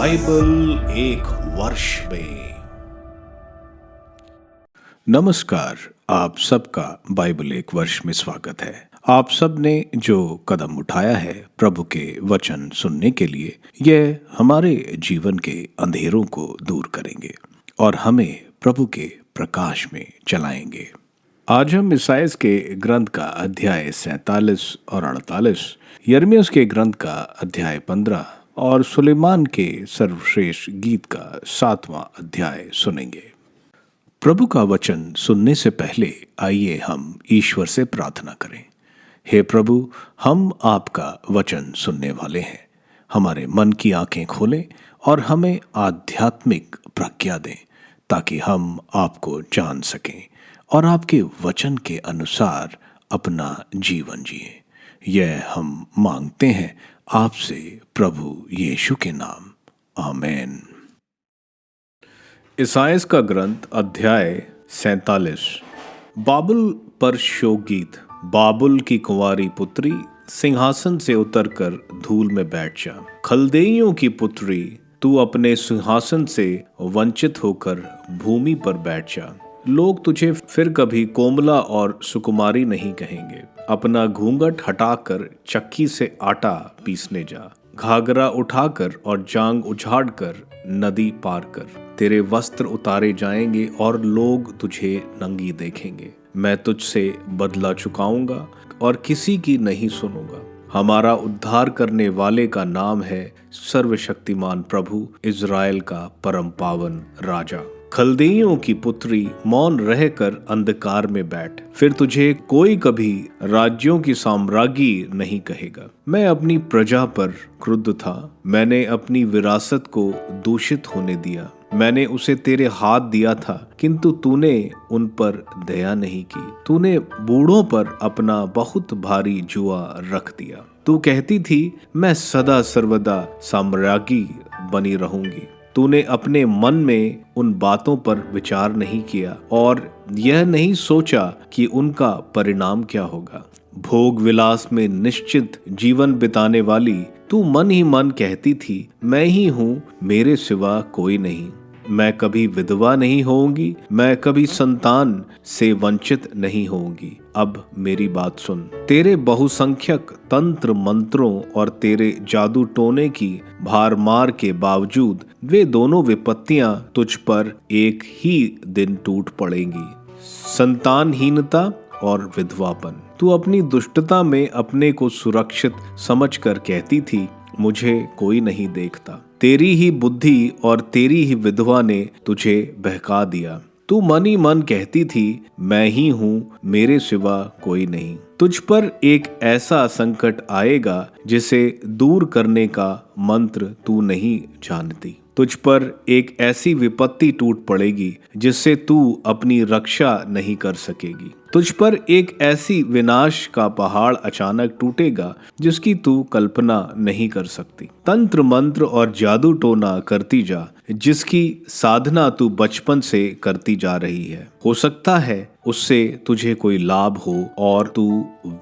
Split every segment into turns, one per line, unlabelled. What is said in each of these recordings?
Bible एक वर्ष में। नमस्कार, आप सबका बाइबल एक वर्ष में स्वागत है। आप सब ने जो कदम उठाया है प्रभु के वचन सुनने के लिए, यह हमारे जीवन के अंधेरों को दूर करेंगे और हमें प्रभु के प्रकाश में चलाएंगे। आज हम इसाइयाह के ग्रंथ का अध्याय 47 और 48, यिर्मयाह के ग्रंथ का अध्याय 15 और सुलेमान के सर्वश्रेष्ठ गीत का 7वां अध्याय सुनेंगे। प्रभु का वचन सुनने से पहले आइए हम ईश्वर से प्रार्थना करें। हे प्रभु, हम आपका वचन सुनने वाले हैं। हमारे मन की आंखें खोलें और हमें आध्यात्मिक प्रज्ञा दें ताकि हम आपको जान सकें और आपके वचन के अनुसार अपना जीवन जिएं। यह हम मांगते हैं आपसे प्रभु यीशु के नाम, आमीन। इसाइयाह का ग्रंथ अध्याय 47। बाबुल पर शोकगीत। बाबुल की कुंवारी पुत्री, सिंहासन से उतरकर धूल में बैठ जा। खलदेइयों की पुत्री, तू अपने सिंहासन से वंचित होकर भूमि पर बैठ जा। लोग तुझे फिर कभी कोमला और सुकुमारी नहीं कहेंगे। अपना घूंघट हटाकर चक्की से आटा पीसने जा। घाघरा उठाकर और जांग उछाड़कर नदी पार कर। तेरे वस्त्र उतारे जाएंगे और लोग तुझे नंगी देखेंगे। मैं तुझसे बदला चुकाऊंगा और किसी की नहीं सुनूंगा। हमारा उद्धार करने वाले का नाम है सर्वशक्तिमान प्रभु, इज़राइल का परम पावन राजा। खलदेइयों की पुत्री, मौन रहकर अंधकार में बैठ। फिर तुझे कोई कभी राज्यों की साम्राज्ञी नहीं कहेगा। मैं अपनी प्रजा पर क्रुद्ध था। मैंने अपनी विरासत को दूषित होने दिया। मैंने उसे तेरे हाथ दिया था, किंतु तूने उन पर दया नहीं की। तूने बूढ़ों पर अपना बहुत भारी जुआ रख दिया। तू कहती थी, मैं सदा सर्वदा साम्राज्ञी बनी रहूंगी। तूने अपने मन में उन बातों पर विचार नहीं किया और यह नहीं सोचा कि उनका परिणाम क्या होगा। भोग विलास में निश्चित जीवन बिताने वाली, तू मन ही मन कहती थी, मैं ही हूँ, मेरे सिवा कोई नहीं। मैं कभी विधवा नहीं होऊंगी, मैं कभी संतान से वंचित नहीं होऊंगी। अब मेरी बात सुन। तेरे बहुसंख्यक तंत्र मंत्रों और तेरे जादू टोने की भारमार के बावजूद वे दोनों विपत्तियां तुझ पर एक ही दिन टूट पड़ेंगी, संतानहीनता और विधवापन। तू अपनी दुष्टता में अपने को सुरक्षित समझकर कहती थी, मुझे कोई नहीं देखता। तेरी ही बुद्धि और तेरी ही विधवा ने तुझे बहका दिया। तू मन ही मन कहती थी, मैं ही हूँ, मेरे सिवा कोई नहीं। तुझ पर एक ऐसा संकट आएगा जिसे दूर करने का मंत्र तू नहीं जानती। तुझ पर एक ऐसी विपत्ति टूट पड़ेगी जिससे तू अपनी रक्षा नहीं कर सकेगी। तुझ पर एक ऐसी विनाश का पहाड़ अचानक टूटेगा जिसकी तू कल्पना नहीं कर सकती। तंत्र मंत्र और जादू टोना करती जा, जिसकी साधना तू बचपन से करती जा रही है। हो सकता है उससे तुझे कोई लाभ हो और तू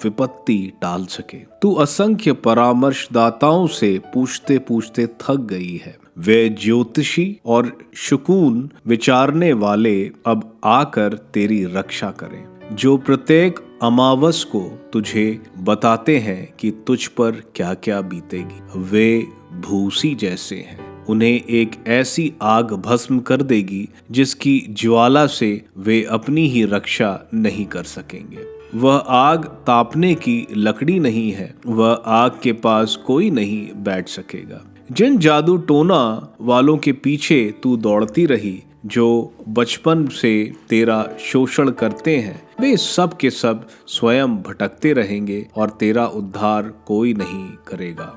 विपत्ति टाल सके। तू असंख्य परामर्शदाताओं से पूछते पूछते थक गई है। वे ज्योतिषी और शकुन विचारने वाले अब आकर तेरी रक्षा करें, जो प्रत्येक अमावस को तुझे बताते हैं कि तुझ पर क्या क्या बीतेगी। वे भूसी जैसे हैं। उन्हें एक ऐसी आग भस्म कर देगी जिसकी ज्वाला से वे अपनी ही रक्षा नहीं कर सकेंगे। वह आग तापने की लकड़ी नहीं है। वह आग के पास कोई नहीं बैठ सकेगा। जिन जादू टोना वालों के पीछे तू दौड़ती रही, जो बचपन से तेरा शोषण करते हैं, वे सब के सब स्वयं भटकते रहेंगे और तेरा उद्धार कोई नहीं करेगा।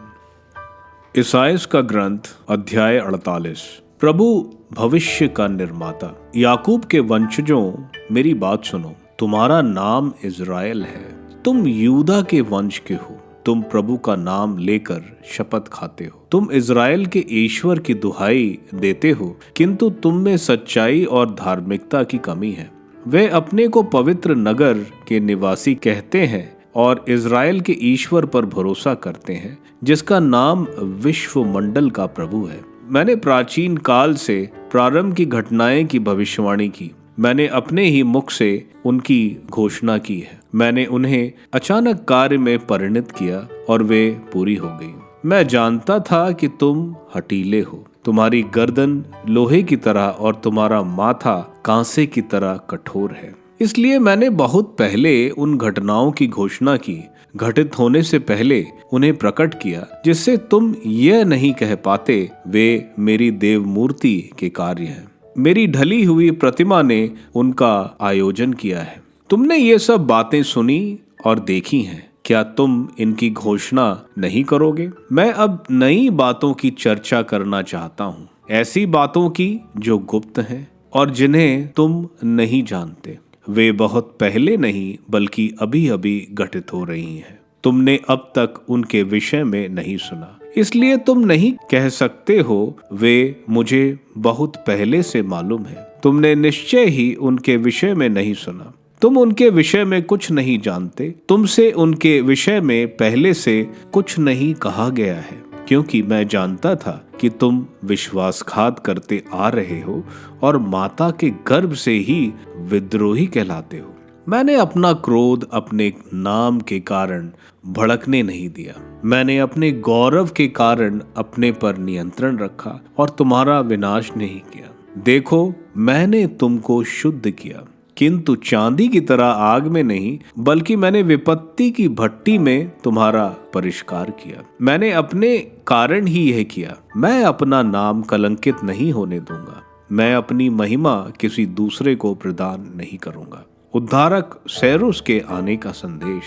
इसाइयाह का ग्रंथ अध्याय 48। प्रभु भविष्य का निर्माता। याकूब के वंशजों, मेरी बात सुनो। तुम्हारा नाम इज़राइल है। तुम यूदा के वंश के हो। तुम प्रभु का नाम लेकर शपथ खाते हो। तुम इज़राइल के ईश्वर की दुहाई देते हो, किंतु तुम में सच्चाई और धार्मिकता की कमी है। वे अपने को पवित्र नगर के निवासी कहते हैं और इज़राइल के ईश्वर पर भरोसा करते हैं, जिसका नाम विश्व मंडल का प्रभु है। मैंने प्राचीन काल से प्रारंभ की घटनाएं की भविष्यवाणी की। मैंने अपने ही मुख से उनकी घोषणा की है। मैंने उन्हें अचानक कार्य में परिणत किया और वे पूरी हो गई। मैं जानता था कि तुम हठीले हो, तुम्हारी गर्दन लोहे की तरह और तुम्हारा माथा कांसे की तरह कठोर है। इसलिए मैंने बहुत पहले उन घटनाओं की घोषणा की, घटित होने से पहले उन्हें प्रकट किया, जिससे तुम यह नहीं कह पाते वे मेरी देव मूर्ति के कार्य हैं। मेरी ढली हुई प्रतिमा ने उनका आयोजन किया है। तुमने ये सब बातें सुनी और देखी हैं, क्या तुम इनकी घोषणा नहीं करोगे? मैं अब नई बातों की चर्चा करना चाहता हूँ, ऐसी बातों की जो गुप्त हैं और जिन्हें तुम नहीं जानते। वे बहुत पहले नहीं बल्कि अभी अभी घटित हो रही हैं। तुमने अब तक उनके विषय में नहीं सुना, इसलिए तुम नहीं कह सकते हो वे मुझे बहुत पहले से मालूम है। तुमने निश्चय ही उनके विषय में नहीं सुना, तुम उनके विषय में कुछ नहीं जानते। तुमसे उनके विषय में पहले से कुछ नहीं कहा गया है, क्योंकि मैं जानता था कि तुम विश्वासघात करते आ रहे हो और माता के गर्भ से ही विद्रोही कहलाते हो। मैंने अपना क्रोध अपने नाम के कारण भड़कने नहीं दिया। मैंने अपने गौरव के कारण अपने पर नियंत्रण रखा और तुम्हारा विनाश नहीं किया। देखो, मैंने तुमको शुद्ध किया, किंतु चांदी की तरह आग में नहीं, बल्कि मैंने विपत्ति की भट्टी में तुम्हारा परिष्कार किया। मैंने अपने कारण ही यह किया। मैं अपना नाम कलंकित नहीं होने दूंगा। मैं अपनी महिमा किसी दूसरे को प्रदान नहीं करूंगा। उद्धारक सैरुस के आने का संदेश।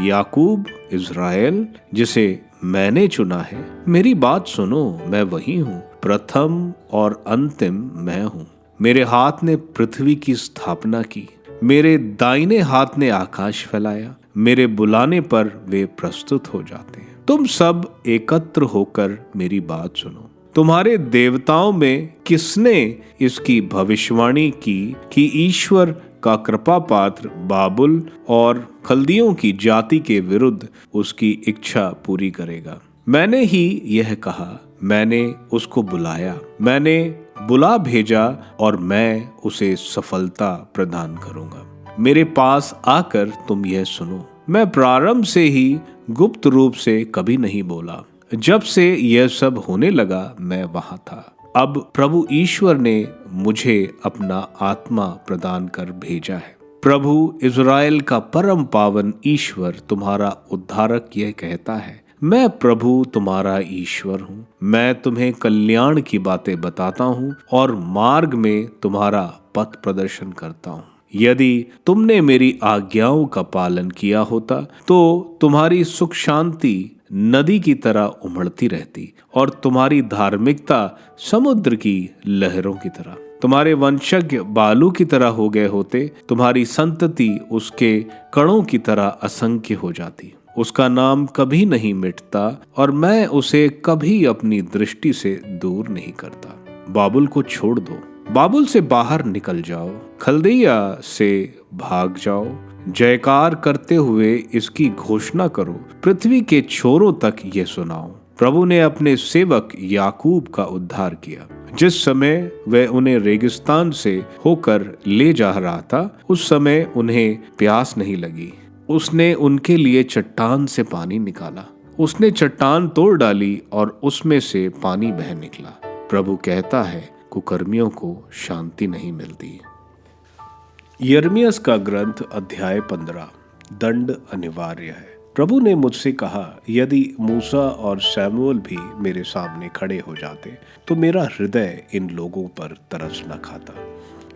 याकूब, इज़राइल, जिसे मैंने चुना है, मेरी बात सुनो, मैं वही हूँ। प्रथम और अंतिम मैं हूँ। मेरे हाथ ने पृथ्वी की स्थापना की, मेरे दाहिने हाथ ने आकाश फैलाया। मेरे बुलाने पर वे प्रस्तुत हो जाते हैं। तुम सब एकत्र होकर मेरी बात सुनो। तुम्हारे देवताओं में किसने इसकी भविष्यवाणी की कि ईश्वर का कृपा पात्र बाबुल और खल्दियों की जाति के विरुद्ध उसकी इच्छा पूरी करेगा? मैंने ही यह कहा, मैंने उसको बुलाया, मैंने बुला भेजा और मैं उसे सफलता प्रदान करूंगा। मेरे पास आकर तुम यह सुनो। मैं प्रारंभ से ही गुप्त रूप से कभी नहीं बोला। जब से यह सब होने लगा मैं वहां था। अब प्रभु ईश्वर ने मुझे अपना आत्मा प्रदान कर भेजा है। प्रभु इज़राइल का परम पावन ईश्वर तुम्हारा उद्धारक यह कहता है, मैं प्रभु तुम्हारा ईश्वर हूँ। मैं तुम्हें कल्याण की बातें बताता हूँ और मार्ग में तुम्हारा पथ प्रदर्शन करता हूँ। यदि तुमने मेरी आज्ञाओं का पालन किया होता तो तुम्हारी सुख शांति नदी की तरह उमड़ती रहती और तुम्हारी धार्मिकता समुद्र की लहरों की तरह। तुम्हारे वंशज बालू की तरह हो गए होते, तुम्हारी संतति उसके कणों की तरह असंख्य हो जाती। उसका नाम कभी नहीं मिटता और मैं उसे कभी अपनी दृष्टि से दूर नहीं करता। बाबुल को छोड़ दो, बाबुल से बाहर निकल जाओ, खल्दिया से भाग जाओ। जयकार करते हुए इसकी घोषणा करो, पृथ्वी के छोरों तक ये सुनाओ। प्रभु ने अपने सेवक याकूब का उद्धार किया। जिस समय वह उन्हें रेगिस्तान से होकर ले जा रहा था, उस समय उन्हें प्यास नहीं लगी। उसने उनके लिए चट्टान से पानी निकाला। उसने चट्टान तोड़ डाली और उसमें से पानी बह निकला। प्रभु कहता है, कुकर्मियों को शांति नहीं मिलती। यिर्मयाह का ग्रंथ अध्याय 15। दंड अनिवार्य है। प्रभु ने मुझसे कहा, यदि मूसा और सैमुअल भी मेरे सामने खड़े हो जाते तो मेरा हृदय इन लोगों पर तरस न खाता।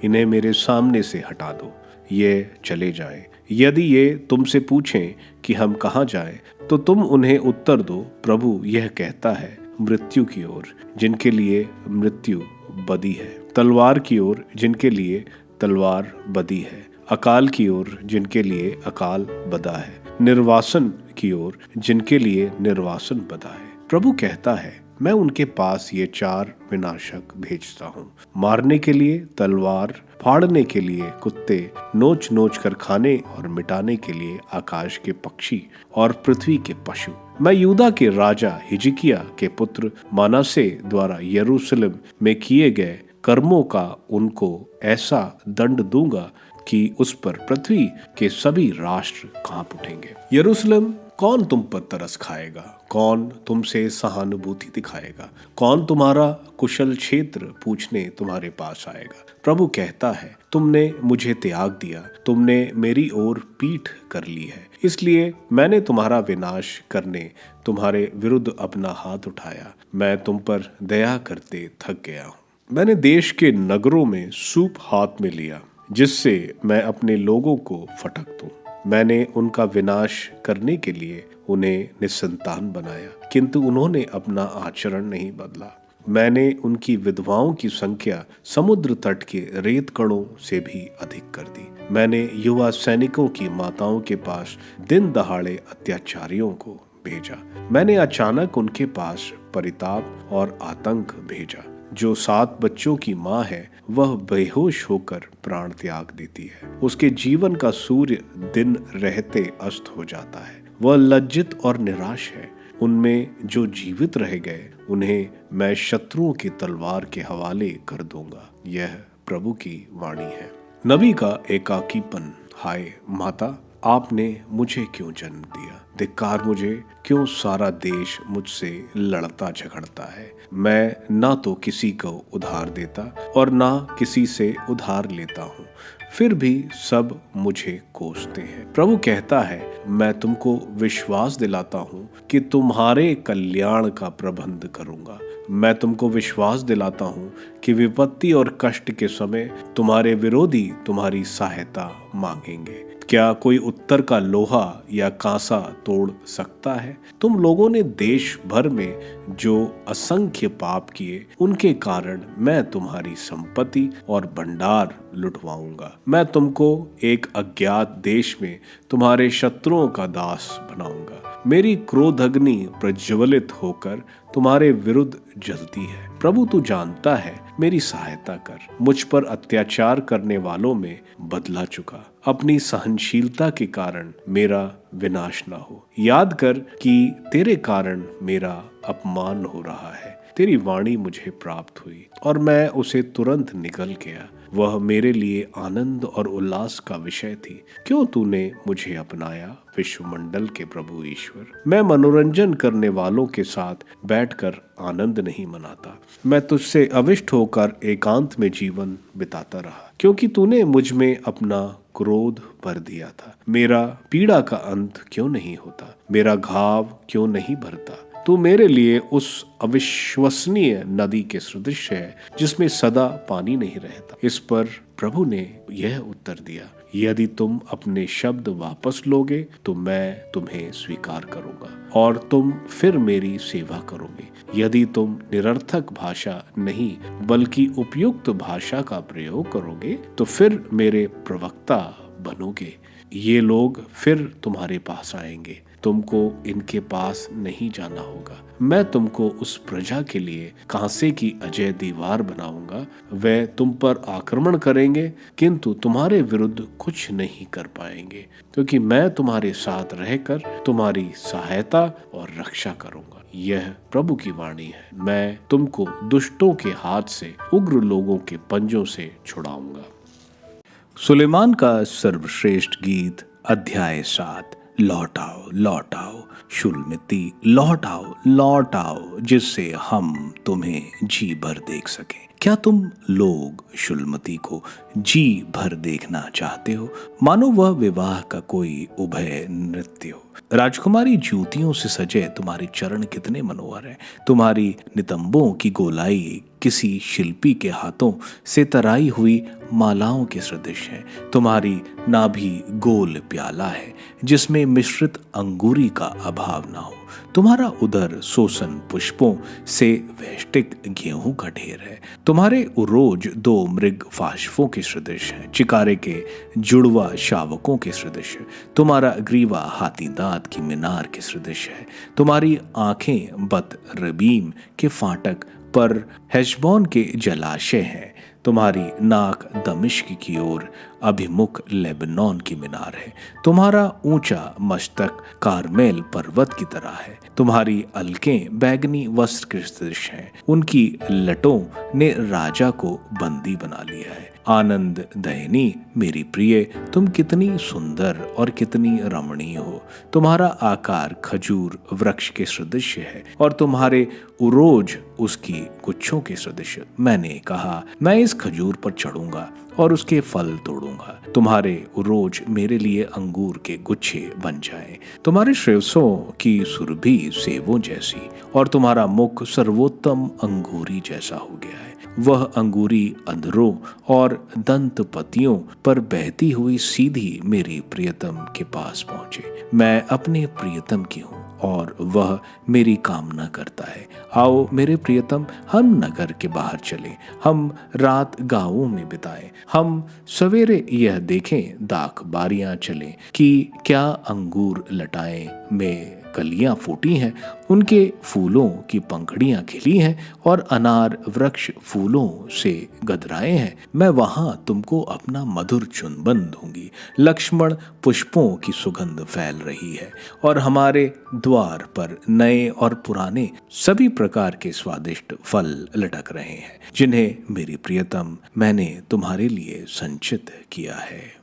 इन्हें मेरे सामने से हटा दो, ये चले जाएं। यदि ये तुमसे पूछें कि हम कहाँ जाएं, तो तुम उन्हें उत्तर दो, प्रभु यह कहता है, मृत्यु की ओर जिनके लिए मृत्यु बदी है, तलवार की ओर जिनके लिए तलवार बदी है, अकाल की ओर जिनके लिए अकाल बदा है, निर्वासन की ओर जिनके लिए निर्वासन बदा है। प्रभु कहता है, मैं उनके पास ये 4 विनाशक भेजता हूँ, मारने के लिए तलवार, फाड़ने के लिए कुत्ते, नोच नोच कर खाने और मिटाने के लिए आकाश के पक्षी और पृथ्वी के पशु। मैं यूदा के राजा हिजकिय्याह के पुत्र मनासे द्वारा यरूशलेम में किए गए कर्मों का उनको ऐसा दंड दूंगा कि उस पर पृथ्वी के सभी राष्ट्र कांप उठेंगे। यरूशलेम, कौन तुम पर तरस खाएगा? कौन तुमसे सहानुभूति दिखाएगा? कौन तुम्हारा कुशल क्षेत्र पूछने तुम्हारे पास आएगा? प्रभु कहता है, तुमने मुझे त्याग दिया, तुमने मेरी ओर पीठ कर ली है, इसलिए मैंने तुम्हारा विनाश करने तुम्हारे विरुद्ध अपना हाथ उठाया। मैं तुम पर दया करते थक गया हूँ। मैंने देश के नगरों में सूप हाथ में लिया, जिससे मैं अपने लोगों को फटक दूं। मैंने उनका विनाश करने के लिए उन्हें निसंतान बनाया, किंतु उन्होंने अपना आचरण नहीं बदला। मैंने उनकी विधवाओं की संख्या समुद्र तट के रेत कणों से भी अधिक कर दी। मैंने युवा सैनिकों की माताओं के पास दिन दहाड़े अत्याचारियों को भेजा। मैंने अचानक उनके पास परिताप और आतंक भेजा। जो 7 बच्चों की माँ है, वह बेहोश होकर प्राण त्याग देती है। उसके जीवन का सूर्य दिन रहते अस्त हो जाता है। वह लज्जित और निराश है। उनमें जो जीवित रह गए, उन्हें मैं शत्रुओं की तलवार के हवाले कर दूंगा। यह प्रभु की वाणी है। नबी का एकाकीपन। हाय माता, आपने मुझे क्यों जन्म दिया? धिक्कार मुझे, क्यों सारा देश मुझसे लड़ता झगड़ता है? मैं ना तो किसी को उधार देता और ना किसी से उधार लेता हूँ, फिर भी सब मुझे कोसते हैं। प्रभु कहता है, मैं तुमको विश्वास दिलाता हूँ कि तुम्हारे कल्याण का प्रबंध करूंगा। मैं तुमको विश्वास दिलाता हूँ कि विपत्ति और कष्ट के समय तुम्हारे विरोधी तुम्हारी सहायता मांगेंगे। क्या कोई उत्तर का लोहा या कांसा तोड़ सकता है? तुम लोगों ने देश भर में जो असंख्य पाप किए, उनके कारण मैं तुम्हारी संपत्ति और भंडार लुटवाऊंगा। मैं तुमको एक अज्ञात देश में तुम्हारे शत्रुओं का दास बनाऊंगा। मेरी क्रोधाग्नि प्रज्वलित होकर तुम्हारे विरुद्ध जलती है। प्रभु, तू जानता है, मेरी सहायता कर। मुझ पर अत्याचार करने वालों में बदला चुका। अपनी सहनशीलता के कारण मेरा विनाश ना हो। याद कर कि तेरे कारण मेरा अपमान हो रहा है। तेरी वाणी मुझे प्राप्त हुई और मैं उसे तुरंत निकल गया। वह मेरे लिए आनंद और उल्लास का विषय थी। क्यों तूने मुझे अपनाया, विश्वमंडल के प्रभु ईश्वर? मैं मनोरंजन करने वालों के साथ बैठकर आनंद नहीं मनाता। मैं तुझसे अविष्ट होकर एकांत में जीवन बिताता रहा, क्योंकि तूने मुझ में अपना क्रोध भर दिया था। मेरा पीड़ा का अंत क्यों नहीं होता? मेरा घाव क्यों नहीं भरता? तू मेरे लिए उस अविश्वसनीय नदी के सदृश है, जिसमें सदा पानी नहीं रहता। इस पर प्रभु ने यह उत्तर दिया, यदि तुम अपने शब्द वापस लोगे तो मैं तुम्हें स्वीकार करूंगा और तुम फिर मेरी सेवा करोगे। यदि तुम निरर्थक भाषा नहीं बल्कि उपयुक्त भाषा का प्रयोग करोगे तो फिर मेरे प्रवक्ता बनोगे। ये लोग फिर तुम्हारे पास आएंगे, तुमको इनके पास नहीं जाना होगा। मैं तुमको उस प्रजा के लिए कांसे की अजय दीवार बनाऊंगा। वे तुम पर आक्रमण करेंगे, किंतु तुम्हारे विरुद्ध कुछ नहीं कर पाएंगे, क्योंकि मैं तुम्हारे साथ रहकर तुम्हारी सहायता और रक्षा करूंगा। यह प्रभु की वाणी है। मैं तुमको दुष्टों के हाथ से, उग्र लोगों के पंजों से छुड़ाऊंगा। सुलेमान का सर्वश्रेष्ठ गीत, अध्याय 7। लौट आओ, लौट आओ शुलमिती, लौट आओ, लौट आओ, जिससे हम तुम्हें जी भर देख सकें। क्या तुम लोग शुलमती को जी भर देखना चाहते हो, मानो वह विवाह का कोई उभय नृत्य हो? राजकुमारी जूतियों से सजे तुम्हारे चरण कितने मनोहर हैं। तुम्हारी नितंबों की गोलाई किसी शिल्पी के हाथों से तराई हुई मालाओं के सदृश है। तुम्हारी नाभि गोल प्याला है, जिसमें मिश्रित अंगूरी का अभाव ना हो। तुम्हारा उदर सोसन पुष्पों से वैष्टिक गेहूं का ढेर है। तुम्हारे उरोज 2 मृग फाशफों के सदृश है, चिकारे के जुड़वा शावकों के सदृश है। तुम्हारा ग्रीवा हाथी दांत की मीनार के सदृश है। तुम्हारी आंखें बत रबीम के फाटक पर हेशबोन के जलाशय हैं। तुम्हारी नाक दमिश्क की ओर अभिमुख लेबनोन की मीनार है। तुम्हारा ऊंचा मस्तक कारमेल पर्वत की तरह है। तुम्हारी अलकें बैगनी वस्त्र के सदृश हैं। उनकी लटों ने राजा को बंदी बना लिया है। आनंद दयनी मेरी प्रिय, तुम कितनी सुंदर और कितनी रमणीय हो। तुम्हारा आकार खजूर वृक्ष के सदृश है और तुम्हारे उरोज उसकी गुच्छों के सदृश। मैंने कहा, मैं इस खजूर पर चढ़ूंगा और उसके फल तोड़ूंगा। तुम्हारे उरोज मेरे लिए अंगूर के गुच्छे बन जाएं। तुम्हारे श्रेवसों की सुरभि सेबों जैसी और तुम्हारा मुख सर्वोत्तम अंगूरी जैसा हो गया है। वह अंगूरी अंधरों और दंत पतियों पर बहती हुई सीधी मेरी प्रियतम के पास पहुंचे। मैं अपने प्रियतम की हूँ और वह मेरी कामना करता है। आओ मेरे प्रियतम, हम नगर के बाहर चलें, हम रात गांवों में बिताएं, हम सवेरे यह देखें दाख बारियां चलें कि क्या अंगूर लताएं में कलियां फूटी हैं, उनके फूलों की पंखड़ियां खिली हैं और अनार वृक्ष फूलों से गदराए हैं। मैं वहां तुमको अपना मधुर चुंबन दूंगी। लक्ष्मण पुष्पों की सुगंध फैल रही है और हमारे द्वार पर नए और पुराने सभी प्रकार के स्वादिष्ट फल लटक रहे हैं, जिन्हें मेरी प्रियतम मैंने तुम्हारे लिए संचित किया है।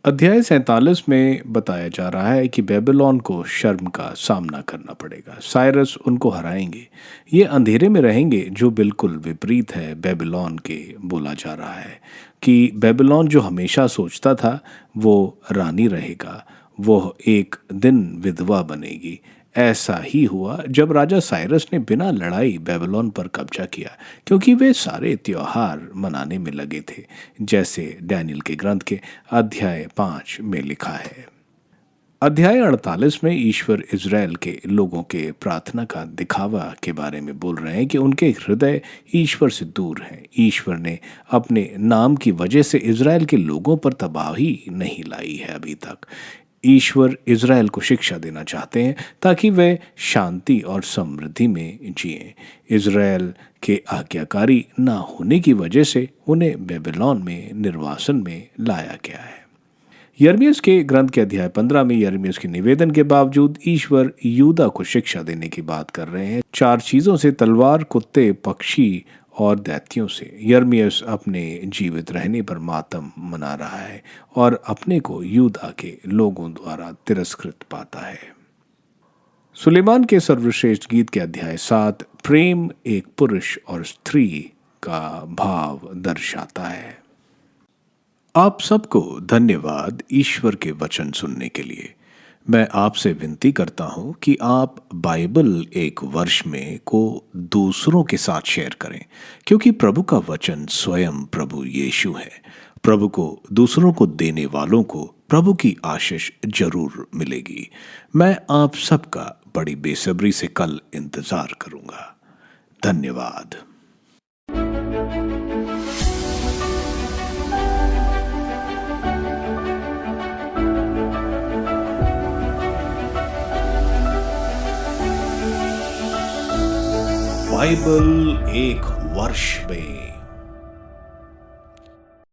अध्याय 47 में बताया जा रहा है कि बेबीलोन को शर्म का सामना करना पड़ेगा। साइरस उनको हराएंगे। ये अंधेरे में रहेंगे, जो बिल्कुल विपरीत है बेबीलोन के बोला जा रहा है कि बेबीलोन जो हमेशा सोचता था वो रानी रहेगा, वो एक दिन विधवा बनेगी। ऐसा ही हुआ जब राजा साइरस ने बिना लड़ाई बेबीलोन पर कब्जा किया, क्योंकि वे सारे त्योहार मनाने में लगे थे, जैसे डैनियल के ग्रंथ के अध्याय 5 में लिखा है। अध्याय 48 में ईश्वर इज़राइल के लोगों के प्रार्थना का दिखावा के बारे में बोल रहे हैं कि उनके हृदय ईश्वर से दूर हैं। ईश्वर ने अपने नाम की वजह से इज़राइल के लोगों पर तबाही नहीं लाई है अभी तक। ईश्वर इज़राइल को शिक्षा देना चाहते हैं ताकि वे शांति और समृद्धि में जिएं। इज़राइल के आज्ञाकारी ना होने की वजह से उन्हें बेबीलोन में निर्वासन में लाया गया है। यिर्मयाह के ग्रंथ के अध्याय 15 में यिर्मयाह के निवेदन के बावजूद ईश्वर यूदा को शिक्षा देने की बात कर रहे हैं। 4 चीजों से, तलवार, कुत्ते, पक्षी और दैत्यों से। यिर्मयाह अपने जीवित रहने पर मातम मना रहा है और अपने को यूदा के लोगों द्वारा तिरस्कृत पाता है। सुलेमान के सर्वश्रेष्ठ गीत के अध्याय 7 प्रेम एक पुरुष और स्त्री का भाव दर्शाता है। आप सबको धन्यवाद ईश्वर के वचन सुनने के लिए। मैं आपसे विनती करता हूं कि आप बाइबल एक वर्ष में को दूसरों के साथ शेयर करें, क्योंकि प्रभु का वचन स्वयं प्रभु यीशु है। प्रभु को दूसरों को देने वालों को प्रभु की आशीष जरूर मिलेगी। मैं आप सबका बड़ी बेसब्री से कल इंतजार करूंगा। धन्यवाद। बाइबल एक वर्ष में